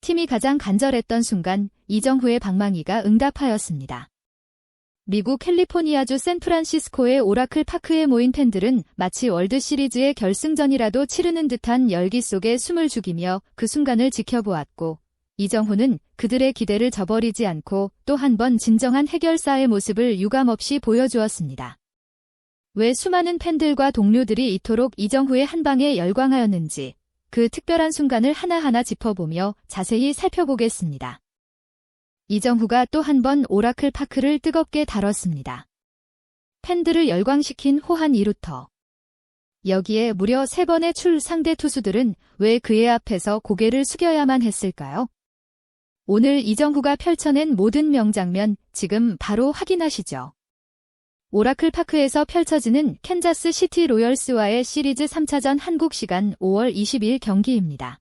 팀이 가장 간절했던 순간 이정후의 방망이가 응답하였습니다. 미국 캘리포니아주 샌프란시스코의 오라클 파크에 모인 팬들은 마치 월드시리즈의 결승전이라도 치르는 듯한 열기 속에 숨을 죽이며 그 순간을 지켜보았고, 이정후는 그들의 기대를 저버리지 않고 또 한 번 진정한 해결사의 모습을 유감없이 보여주었습니다. 왜 수많은 팬들과 동료들이 이토록 이정후의 한방에 열광하였는지 그 특별한 순간을 하나하나 짚어보며 자세히 살펴보겠습니다. 이정후가 또 한 번 오라클 파크를 뜨겁게 다뤘습니다. 팬들을 열광시킨 호한 2루터. 여기에 무려 3번의 상대 투수들은 왜 그의 앞에서 고개를 숙여야만 했을까요? 오늘 이정후가 펼쳐낸 모든 명장면 지금 바로 확인하시죠. 오라클 파크에서 펼쳐지는 캔자스 시티 로열스와의 시리즈 3차전 한국 시간 5월 20일 경기입니다.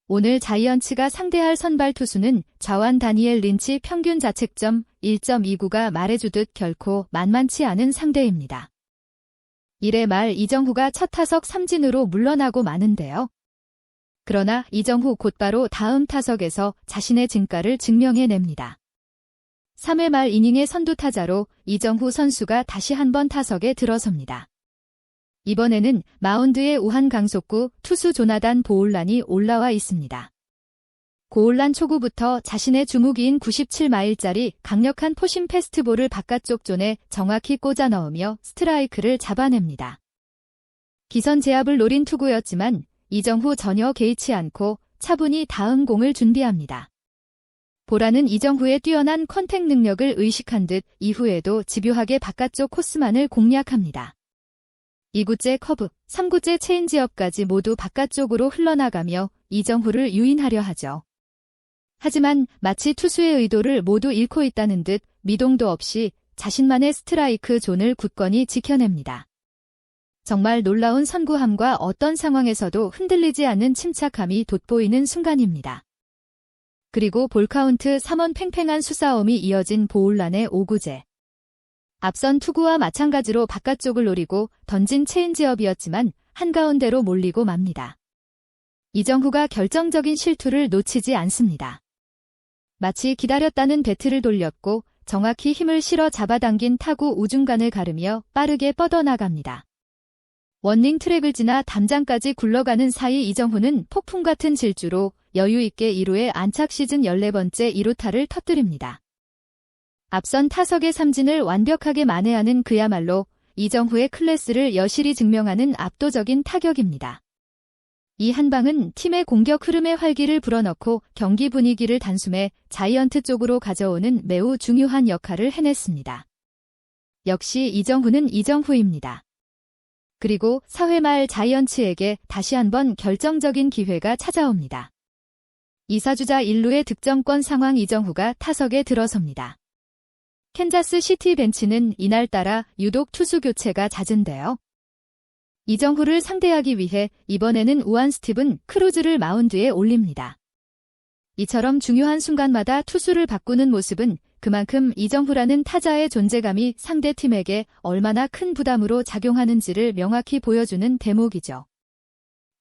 오늘 자이언츠가 상대할 선발 투수는 좌완 다니엘 린치 평균 자책점 1.29가 말해주듯 결코 만만치 않은 상대입니다. 1회 말 이정후가 첫 타석 삼진으로 물러나고 마는데요. 그러나 이정후 곧바로 다음 타석에서 자신의 진가를 증명해냅니다. 3회 말 이닝의 선두타자로 이정후 선수가 다시 한번 타석에 들어섭니다. 이번에는 마운드에 우한 강속구 투수 조나단 보올란이 올라와 있습니다. 고올란 초구부터 자신의 주무기인 97마일짜리 강력한 포심 패스트볼을 바깥쪽 존에 정확히 꽂아 넣으며 스트라이크를 잡아냅니다. 기선 제압을 노린 투구였지만 이정후 전혀 개의치 않고 차분히 다음 공을 준비합니다. 보라는 이정후의 뛰어난 컨택 능력을 의식한 듯 이후에도 집요하게 바깥쪽 코스만을 공략합니다. 2구째 커브, 3구째 체인지업까지 모두 바깥쪽으로 흘러나가며 이정후를 유인하려 하죠. 하지만 마치 투수의 의도를 모두 잃고 있다는 듯 미동도 없이 자신만의 스트라이크 존을 굳건히 지켜냅니다. 정말 놀라운 선구함과 어떤 상황에서도 흔들리지 않는 침착함이 돋보이는 순간입니다. 그리고 볼카운트 3원 팽팽한 수싸움이 이어진 보올란의 5구째. 앞선 투구와 마찬가지로 바깥쪽을 노리고 던진 체인지업이었지만 한가운데로 몰리고 맙니다. 이정후가 결정적인 실투를 놓치지 않습니다. 마치 기다렸다는 배트를 돌렸고 정확히 힘을 실어 잡아당긴 타구 우중간을 가르며 빠르게 뻗어나갑니다. 원닝 트랙을 지나 담장까지 굴러가는 사이 이정후는 폭풍 같은 질주로 여유있게 2루에 안착 시즌 14번째 2루타를 터뜨립니다. 앞선 타석의 삼진을 완벽하게 만회하는 그야말로 이정후의 클래스를 여실히 증명하는 압도적인 타격입니다. 이 한 방은 팀의 공격 흐름에 활기를 불어넣고 경기 분위기를 단숨에 자이언트 쪽으로 가져오는 매우 중요한 역할을 해냈습니다. 역시 이정후는 이정후입니다. 그리고 4회 말 자이언츠에게 다시 한번 결정적인 기회가 찾아옵니다. 2사주자 1루의 득점권 상황 이정후가 타석에 들어섭니다. 캔자스 시티 벤치는 이날따라 유독 투수 교체가 잦은데요. 이정후를 상대하기 위해 이번에는 우한 스티븐 크루즈를 마운드에 올립니다. 이처럼 중요한 순간마다 투수를 바꾸는 모습은 그만큼 이정후라는 타자의 존재감이 상대팀에게 얼마나 큰 부담으로 작용하는지를 명확히 보여주는 대목이죠.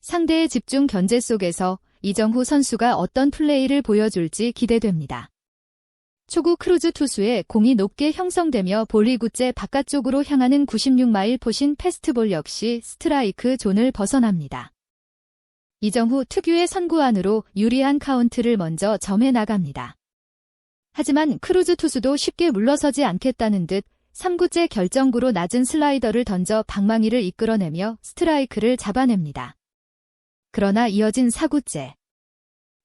상대의 집중 견제 속에서 이정후 선수가 어떤 플레이를 보여줄지 기대됩니다. 초구 크루즈 투수의 공이 높게 형성되며 볼 2구째 바깥쪽으로 향하는 96마일 포신 패스트볼 역시 스트라이크 존을 벗어납니다. 이정후 특유의 선구 안으로 유리한 카운트를 먼저 점해 나갑니다. 하지만 크루즈 투수도 쉽게 물러서지 않겠다는 듯 3구째 결정구로 낮은 슬라이더를 던져 방망이를 이끌어내며 스트라이크를 잡아냅니다. 그러나 이어진 4구째.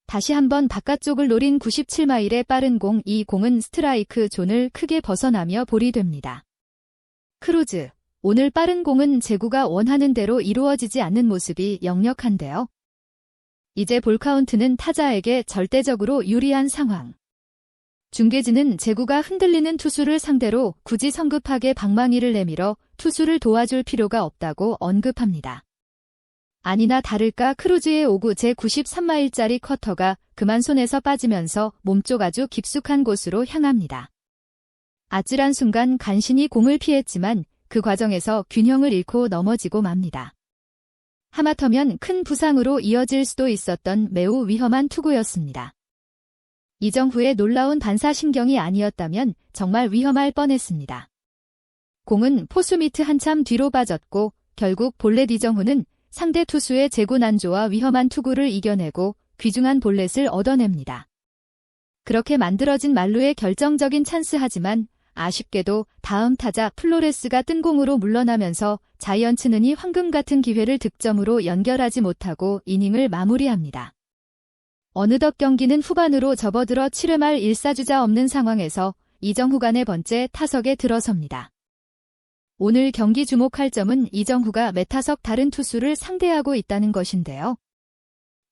다시 한번 바깥쪽을 노린 97마일의 빠른 공, 이 공은 스트라이크 존을 크게 벗어나며 볼이 됩니다. 크루즈, 오늘 빠른 공은 제구가 원하는 대로 이루어지지 않는 모습이 역력한데요. 이제 볼 카운트는 타자에게 절대적으로 유리한 상황. 중계진은 제구가 흔들리는 투수를 상대로 굳이 성급하게 방망이를 내밀어 투수를 도와줄 필요가 없다고 언급합니다. 아니나 다를까 크루즈의 5구 제93마일짜리 커터가 그만 손에서 빠지면서 몸쪽 아주 깊숙한 곳으로 향합니다. 아찔한 순간 간신히 공을 피했지만 그 과정에서 균형을 잃고 넘어지고 맙니다. 하마터면 큰 부상으로 이어질 수도 있었던 매우 위험한 투구였습니다. 이정후의 놀라운 반사신경이 아니었다면 정말 위험할 뻔했습니다. 공은 포수 밑 한참 뒤로 빠졌고 결국 볼넷. 이정후는 상대 투수의 재고난조와 위험한 투구를 이겨내고 귀중한 볼넷을 얻어냅니다. 그렇게 만들어진 만루의 결정적인 찬스. 하지만 아쉽게도 다음 타자 플로레스가 뜬 공으로 물러나면서 자이언츠는 이 황금 같은 기회를 득점으로 연결하지 못하고 이닝을 마무리합니다. 어느덧 경기는 후반으로 접어들어 7회 말 1사주자 없는 상황에서 이정후가 네 번째 타석에 들어섭니다. 오늘 경기 주목할 점은 이정후가 매 타석 다른 투수를 상대하고 있다는 것인데요.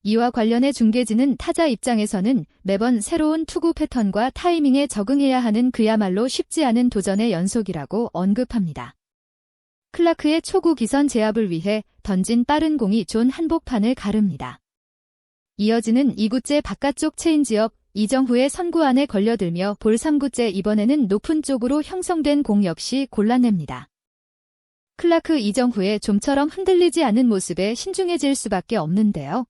이와 관련해 중계진은 타자 입장에서는 매번 새로운 투구 패턴과 타이밍에 적응해야 하는 그야말로 쉽지 않은 도전의 연속이라고 언급합니다. 클라크의 초구 기선 제압을 위해 던진 빠른 공이 존 한복판을 가릅니다. 이어지는 2구째 바깥쪽 체인지업. 이정후의 선구 안에 걸려들며 볼. 3구째 이번에는 높은 쪽으로 형성된 공 역시 골라냅니다. 클라크 이정후의 좀처럼 흔들리지 않은 모습에 신중해질 수밖에 없는데요.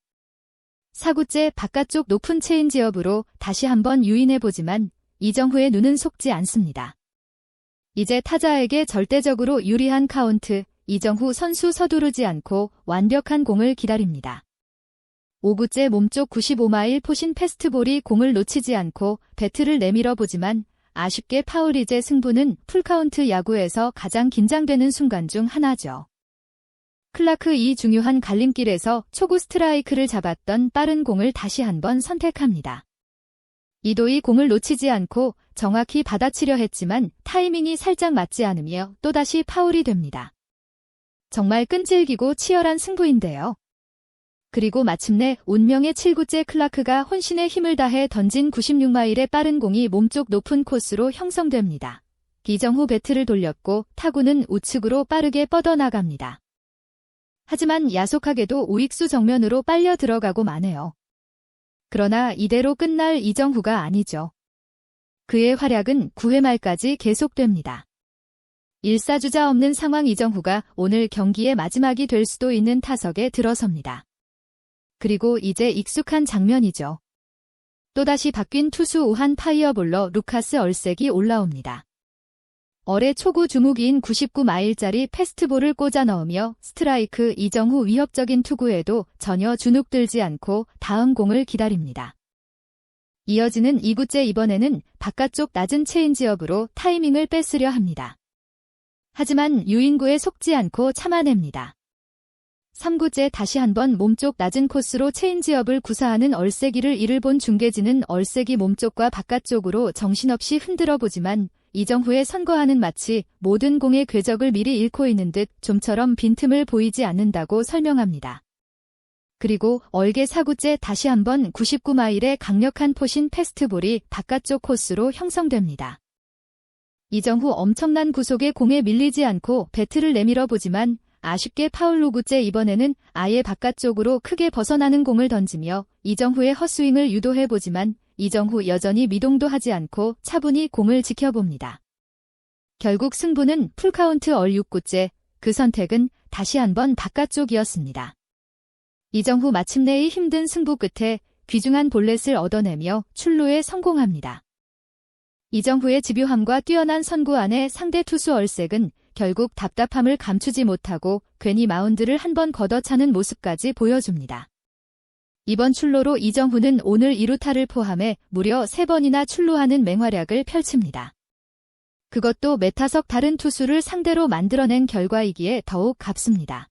4구째 바깥쪽 높은 체인지업으로 다시 한번 유인해보지만 이정후의 눈은 속지 않습니다. 이제 타자에게 절대적으로 유리한 카운트. 이정후 선수 서두르지 않고 완벽한 공을 기다립니다. 5구째 몸쪽 95마일 포신 패스트볼이 공을 놓치지 않고 배트를 내밀어 보지만 아쉽게 파울. 이제 승부는 풀카운트. 야구에서 가장 긴장되는 순간 중 하나죠. 클라크 이 중요한 갈림길에서 초구 스트라이크를 잡았던 빠른 공을 다시 한번 선택합니다. 이도희 공을 놓치지 않고 정확히 받아치려 했지만 타이밍이 살짝 맞지 않으며 또다시 파울이 됩니다. 정말 끈질기고 치열한 승부인데요. 그리고 마침내 운명의 7구째 클라크가 혼신의 힘을 다해 던진 96마일의 빠른 공이 몸쪽 높은 코스로 형성됩니다. 이정후 배트를 돌렸고 타구는 우측으로 빠르게 뻗어나갑니다. 하지만 야속하게도 우익수 정면으로 빨려 들어가고 마네요. 그러나 이대로 끝날 이정후가 아니죠. 그의 활약은 9회 말까지 계속됩니다. 1사주자 없는 상황. 이정후가 오늘 경기의 마지막이 될 수도 있는 타석에 들어섭니다. 그리고 이제 익숙한 장면이죠. 또다시 바뀐 투수 우한 파이어볼러 루카스 얼색이 올라옵니다. 어뢰 초구 주무기인 99마일짜리 패스트볼을 꽂아 넣으며 스트라이크. 이정후 위협적인 투구에도 전혀 주눅들지 않고 다음 공을 기다립니다. 이어지는 2구째. 이번에는 바깥쪽 낮은 체인지업으로 타이밍을 뺏으려 합니다. 하지만 유인구에 속지 않고 참아냅니다. 3구째 다시 한번 몸쪽 낮은 코스로 체인지업을 구사하는 얼세기를 이를 본 중계진은 얼세기 몸쪽과 바깥쪽으로 정신없이 흔들어 보지만 이정후의 선거하는 마치 모든 공의 궤적을 미리 잃고 있는 듯 좀처럼 빈틈을 보이지 않는다고 설명합니다. 그리고 얼개 4구째 다시 한번 99마일의 강력한 포신 패스트볼이 바깥쪽 코스로 형성됩니다. 이정후 엄청난 구속에 공에 밀리지 않고 배트를 내밀어 보지만 아쉽게 파울. 5구째 이번에는 아예 바깥쪽으로 크게 벗어나는 공을 던지며 이정후의 헛스윙을 유도해보지만 이정후 여전히 미동도 하지 않고 차분히 공을 지켜봅니다. 결국 승부는 풀카운트. 6구째. 그 선택은 다시 한번 바깥쪽이었습니다. 이정후 마침내 이 힘든 승부 끝에 귀중한 볼넷을 얻어내며 출루에 성공합니다. 이정후의 집요함과 뛰어난 선구 안에 상대 투수 얼색은 결국 답답함을 감추지 못하고 괜히 마운드를 한번 걷어차는 모습까지 보여줍니다. 이번 출루로 이정후는 오늘 2루타를 포함해 무려 3번이나 출루하는 맹활약을 펼칩니다. 그것도 매 타석 다른 투수를 상대로 만들어낸 결과이기에 더욱 값습니다.